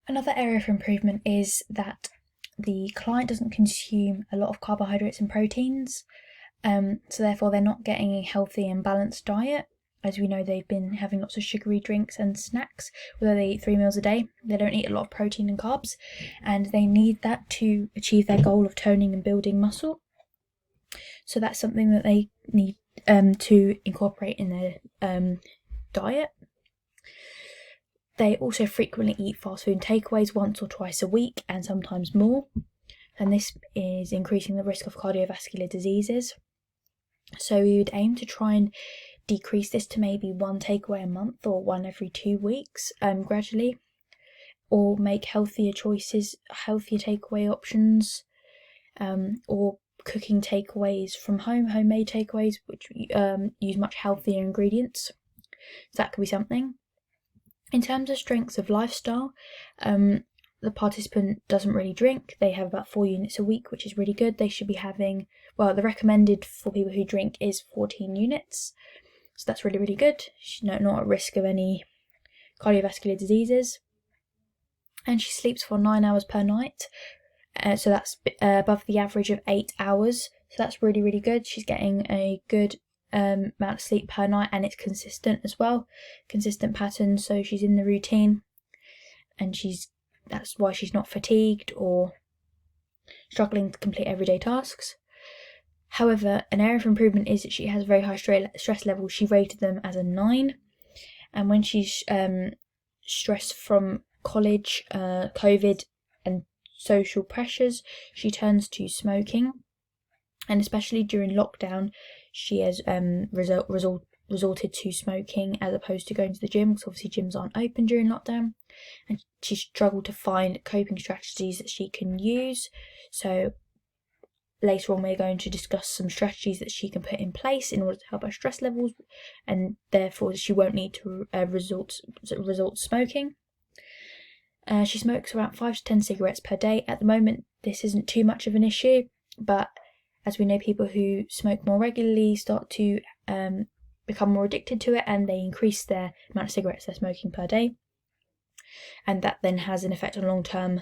Another area for improvement is that the client doesn't consume a lot of carbohydrates and proteins, so therefore they're not getting a healthy and balanced diet. As we know, they've been having lots of sugary drinks and snacks, although they eat 3 meals a day. They don't eat a lot of protein and carbs, and they need that to achieve their goal of toning and building muscle. So that's something that they need to incorporate in their diet. They also frequently eat fast food takeaways once or twice a week, and sometimes more, and this is increasing the risk of cardiovascular diseases. So we would aim to try and decrease this to maybe one takeaway a month or one every 2 weeks, gradually, or make healthier choices, healthier takeaway options, or cooking takeaways from home, homemade takeaways, which use much healthier ingredients. So that could be something. In terms of strengths of lifestyle, the participant doesn't really drink. They have about 4 units a week, which is really good. They should be having, well, the recommended for people who drink is 14 units. So that's really, really good. She's not at risk of any cardiovascular diseases. And she sleeps for 9 hours per night. So that's above the average of 8 hours. So that's really, really good. She's getting a good amount of sleep per night, and it's consistent as well, consistent pattern. So she's in the routine, and that's why she's not fatigued or struggling to complete everyday tasks. However, an area for improvement is that she has very high stress levels. She rated them as a 9, and when she's stressed from college, COVID, and social pressures, she turns to smoking, and especially during lockdown, she has resorted to smoking as opposed to going to the gym, because obviously gyms aren't open during lockdown, and she struggled to find coping strategies that she can use. So later on, we're going to discuss some strategies that she can put in place in order to help her stress levels, and therefore she won't need to resort to smoking. She smokes around 5 to 10 cigarettes per day. At the moment, this isn't too much of an issue, but as we know, people who smoke more regularly start to become more addicted to it, and they increase their amount of cigarettes they're smoking per day. And that then has an effect on long-term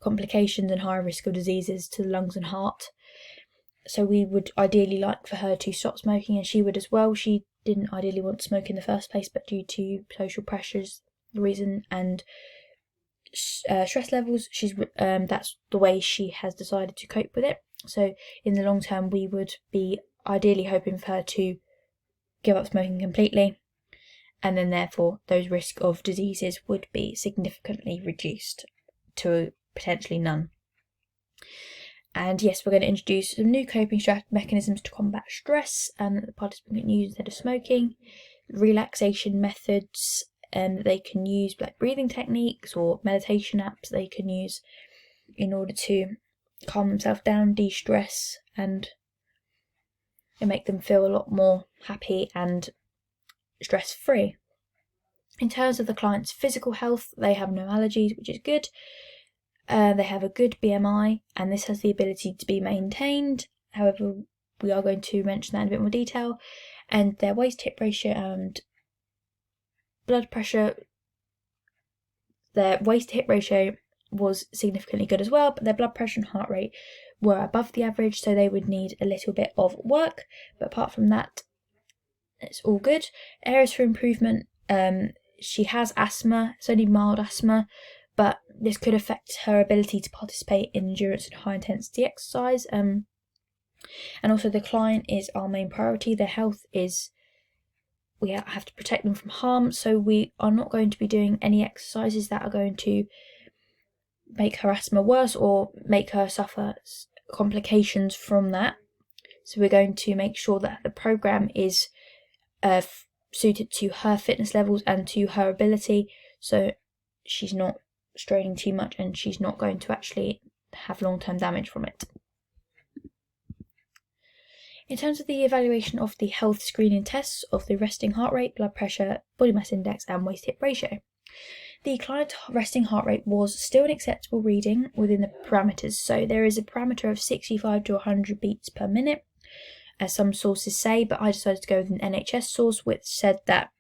complications and higher risk of diseases to the lungs and heart. So we would ideally like for her to stop smoking, and she would as well. She didn't ideally want to smoke in the first place, but due to social pressures, the reason, and stress levels, that's the way she has decided to cope with it. So in the long term, we would be ideally hoping for her to give up smoking completely, and then therefore those risks of diseases would be significantly reduced to potentially none. And yes, we're going to introduce some new coping mechanisms to combat stress that the participant can use instead of smoking, relaxation methods that they can use, like breathing techniques or meditation apps they can use in order to calm themselves down, de-stress, and make them feel a lot more happy and stress-free. In terms of the client's physical health, they have no allergies, which is good. They have a good BMI, and this has the ability to be maintained. However, we are going to mention that in a bit more detail. And their waist-hip ratio and blood pressure, their waist-hip ratio was significantly good as well, but their blood pressure and heart rate were above the average, so they would need a little bit of work. But apart from that, it's all good. Areas for improvement, she has asthma. It's only mild asthma, but this could affect her ability to participate in endurance and high intensity exercise. And also the client is our main priority. Their health is, we have to protect them from harm, so we are not going to be doing any exercises that are going to make her asthma worse or make her suffer complications from that. So we're going to make sure that the program is suited to her fitness levels and to her ability, so she's not straining too much and she's not going to actually have long-term damage from it. In terms of the evaluation of the health screening tests of the resting heart rate, blood pressure, body mass index, and waist-hip ratio, the client's resting heart rate was still an acceptable reading within the parameters. So there is a parameter of 65 to 100 beats per minute, as some sources say, but I decided to go with an NHS source which said that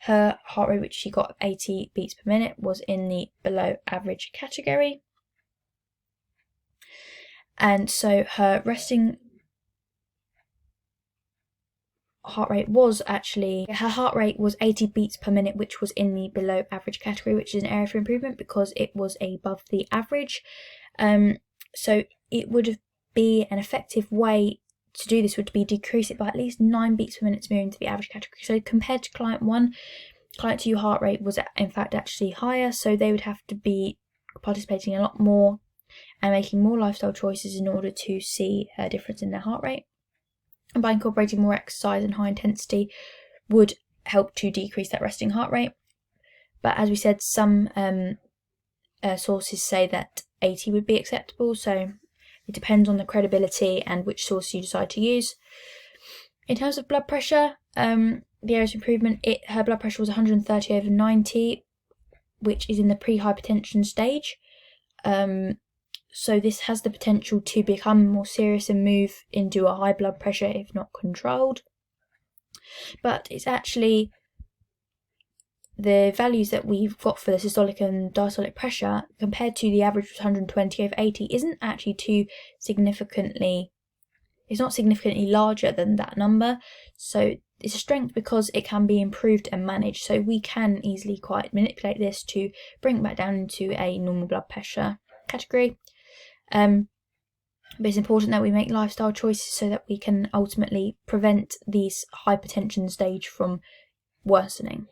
Her heart rate, which she got of 80 beats per minute, was in the below average category. And so her resting heart rate was 80 beats per minute, which was in the below average category, which is an area for improvement because it was above the average. So it would be an effective way to do this would be decrease it by at least 9 beats per minute to move into the average category. So compared to client 1, client 2 heart rate was in fact actually higher, so they would have to be participating a lot more and making more lifestyle choices in order to see a difference in their heart rate. And by incorporating more exercise and high intensity would help to decrease that resting heart rate. But as we said, some sources say that 80 would be acceptable, so it depends on the credibility and which source you decide to use. In terms of blood pressure, the areas of improvement, her blood pressure was 130/90, which is in the pre-hypertension stage. So this has the potential to become more serious and move into a high blood pressure if not controlled. But it's actually the values that we've got for the systolic and diastolic pressure compared to the average of 120/80 isn't actually it's not significantly larger than that number. So it's a strength because it can be improved and managed. So we can easily quite manipulate this to bring it back down into a normal blood pressure category. But it's important that we make lifestyle choices so that we can ultimately prevent these hypertension stage from worsening.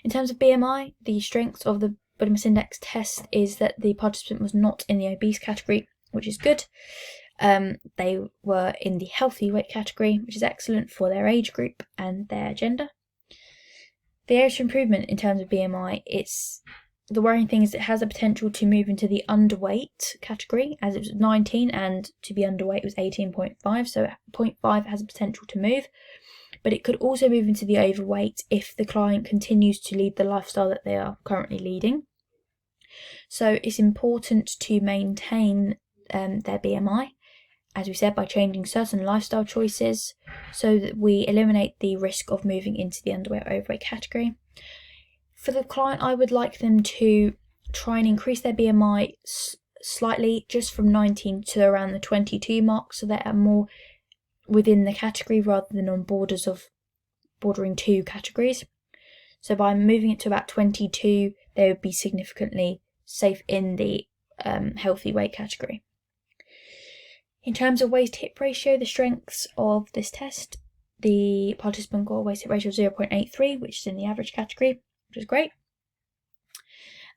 In terms of BMI, the strength of the body mass index test is that the participant was not in the obese category, which is good. They were in the healthy weight category, which is excellent for their age group and their gender. The areas for improvement in terms of BMI, the worrying thing is it has a potential to move into the underweight category, as it was 19 and to be underweight was 18.5, so 0.5 has a potential to move. But it could also move into the overweight if the client continues to lead the lifestyle that they are currently leading. So it's important to maintain their BMI, as we said, by changing certain lifestyle choices so that we eliminate the risk of moving into the underweight or overweight category. For the client, I would like them to try and increase their BMI slightly, just from 19 to around the 22 mark, so they are more within the category rather than on bordering two categories. So by moving it to about 22, they would be significantly safe in the healthy weight category. In terms of waist-hip ratio, the strengths of this test, the participant got a waist-hip ratio of 0.83, which is in the average category, which is great.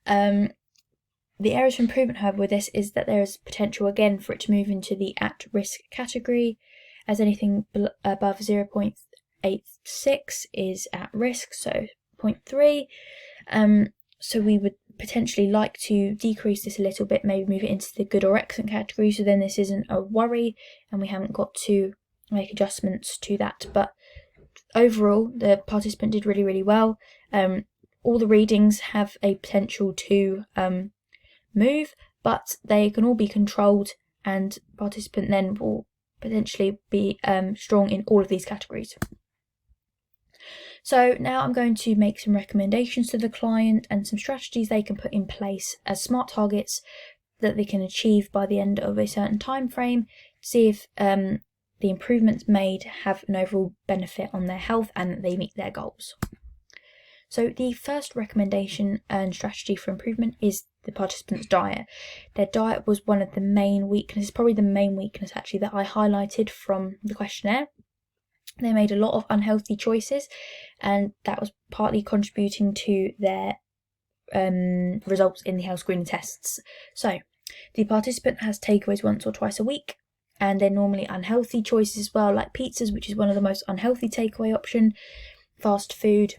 The areas for improvement, however, with this is that there is potential again for it to move into the at-risk category, as anything above 0.86 is at risk, so 0.3. So we would potentially like to decrease this a little bit, maybe move it into the good or excellent category, so then this isn't a worry and we haven't got to make adjustments to that. But overall, the participant did really, really well. All the readings have a potential to move, but they can all be controlled, and participant then will potentially be strong in all of these categories. So now I'm going to make some recommendations to the client and some strategies they can put in place as smart targets that they can achieve by the end of a certain time frame to see if the improvements made have an overall benefit on their health and that they meet their goals. So the first recommendation and strategy for improvement is the participant's diet. Their diet was one of the main weaknesses, probably the main weakness actually, that I highlighted from the questionnaire. They made a lot of unhealthy choices, and that was partly contributing to their results in the health screening tests. So the participant has takeaways once or twice a week, and they're normally unhealthy choices as well, like pizzas, which is one of the most unhealthy takeaway option. Fast food,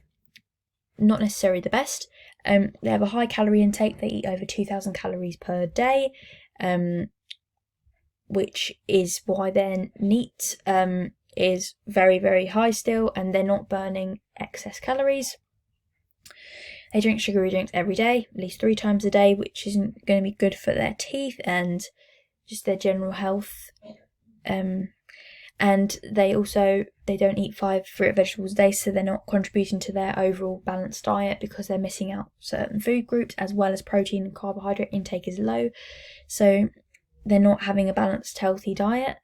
not necessarily the best. They have a high calorie intake. They eat over 2,000 calories per day, which is why their NEAT is very, very high still, and they're not burning excess calories. They drink sugary drinks every day, at least 3 times a day, which isn't going to be good for their teeth and just their general health. And And they don't eat 5 fruit and vegetables a day, so they're not contributing to their overall balanced diet because they're missing out certain food groups, as well as protein and carbohydrate intake is low, so they're not having a balanced healthy diet.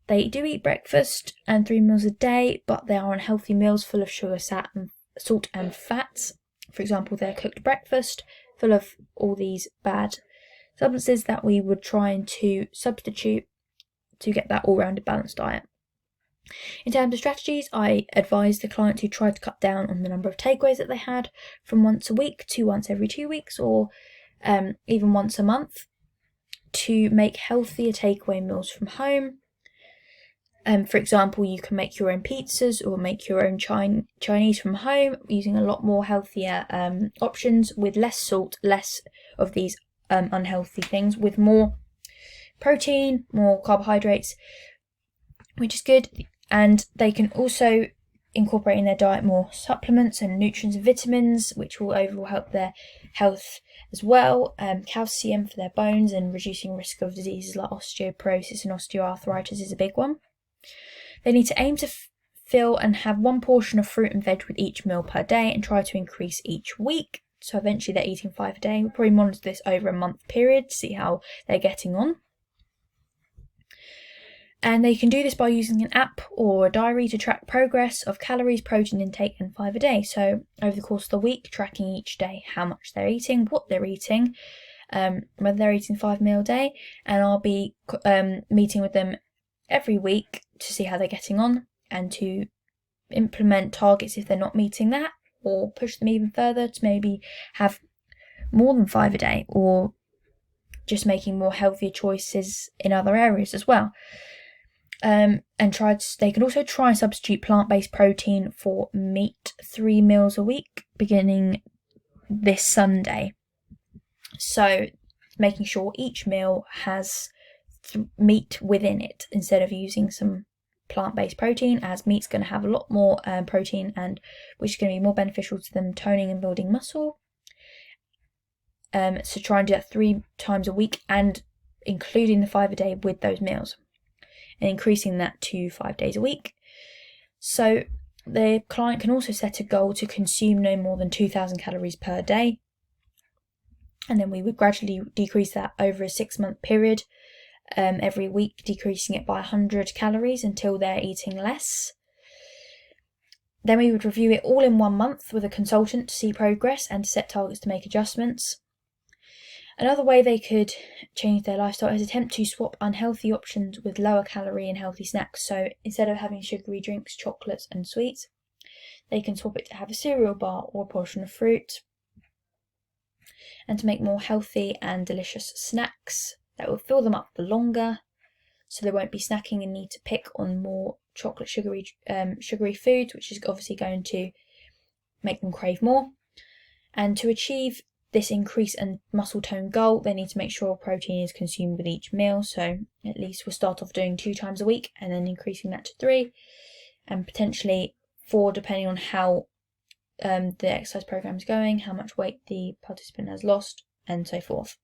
They do eat breakfast and 3 meals a day, but they are unhealthy meals full of sugar, salt and fats. For example, their cooked breakfast full of all these bad substances that we would try to substitute to get that all-rounded balanced diet. In terms of strategies, I advise the client to try to cut down on the number of takeaways that they had from once a week to once every 2 weeks, or even once a month, to make healthier takeaway meals from home. For example, you can make your own pizzas or make your own Chinese from home using a lot more healthier options with less salt, less of these unhealthy things, with more protein, more carbohydrates, which is good. And they can also incorporate in their diet more supplements and nutrients and vitamins, which will overall help their health as well. Calcium for their bones and reducing risk of diseases like osteoporosis and osteoarthritis is a big one. They need to aim to fill and have 1 portion of fruit and veg with each meal per day and try to increase each week. So eventually they're eating 5 a day. We'll probably monitor this over a month period to see how they're getting on. And they can do this by using an app or a diary to track progress of calories, protein intake, and 5 a day. So over the course of the week, tracking each day how much they're eating, what they're eating, whether they're eating 5 meal a day. And I'll be meeting with them every week to see how they're getting on and to implement targets if they're not meeting that, or push them even further to maybe have more than 5 a day, or just making more healthier choices in other areas as well. They can also try and substitute plant-based protein for meat 3 meals a week beginning this Sunday. So making sure each meal has meat within it instead of using some plant-based protein, as meat's going to have a lot more protein, and which is going to be more beneficial to them toning and building muscle. So try and do that 3 times a week and including the 5 a day with those meals, and increasing that to 5 days a week. So the client can also set a goal to consume no more than 2,000 calories per day, and then we would gradually decrease that over a 6-month period, every week decreasing it by 100 calories until they're eating less. Then we would review it all in 1 month with a consultant to see progress and to set targets to make adjustments. Another way they could change their lifestyle is attempt to swap unhealthy options with lower calorie and healthy snacks. So instead of having sugary drinks, chocolates and sweets, they can swap it to have a cereal bar or a portion of fruit, and to make more healthy and delicious snacks that will fill them up for longer, so they won't be snacking and need to pick on more chocolate sugary foods, which is obviously going to make them crave more. And to achieve this increase in muscle tone goal, they need to make sure protein is consumed with each meal. So at least we'll start off doing 2 times a week and then increasing that to 3 and potentially 4, depending on how the exercise program is going, how much weight the participant has lost, and so forth.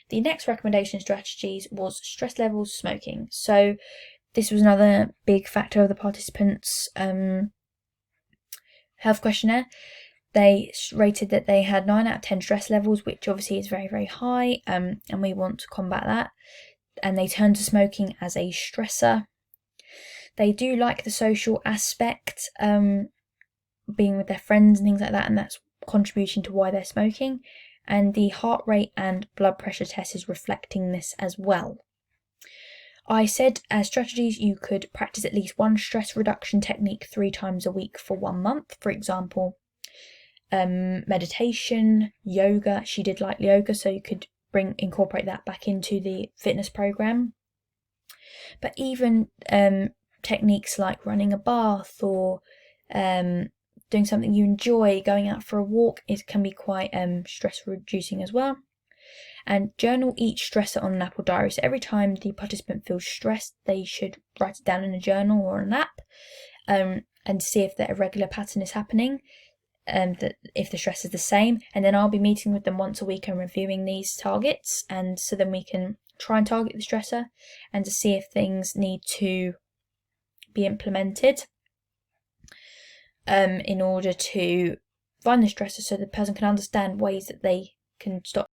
The next recommendation strategies was stress levels, smoking. So this was another big factor of the participants' health questionnaire. They rated that they had 9 out of 10 stress levels, which obviously is very, very high, and we want to combat that. And they turned to smoking as a stressor. They do like the social aspect, being with their friends and things like that, and that's contributing to why they're smoking. And the heart rate and blood pressure test is reflecting this as well. I said as strategies you could practice at least 1 stress reduction technique 3 times a week for 1 month. For example, meditation, yoga. She did like yoga, so you could incorporate that back into the fitness program. But even techniques like running a bath or doing something you enjoy, going out for a walk, it can be quite stress reducing as well. And journal each stressor on an app or diary. So every time the participant feels stressed, they should write it down in a journal or an app, and see if the irregular pattern is happening, that if the stress is the same. And then I'll be meeting with them once a week and reviewing these targets, and so then we can try and target the stressor and to see if things need to be implemented in order to find the stressors so the person can understand ways that they can stop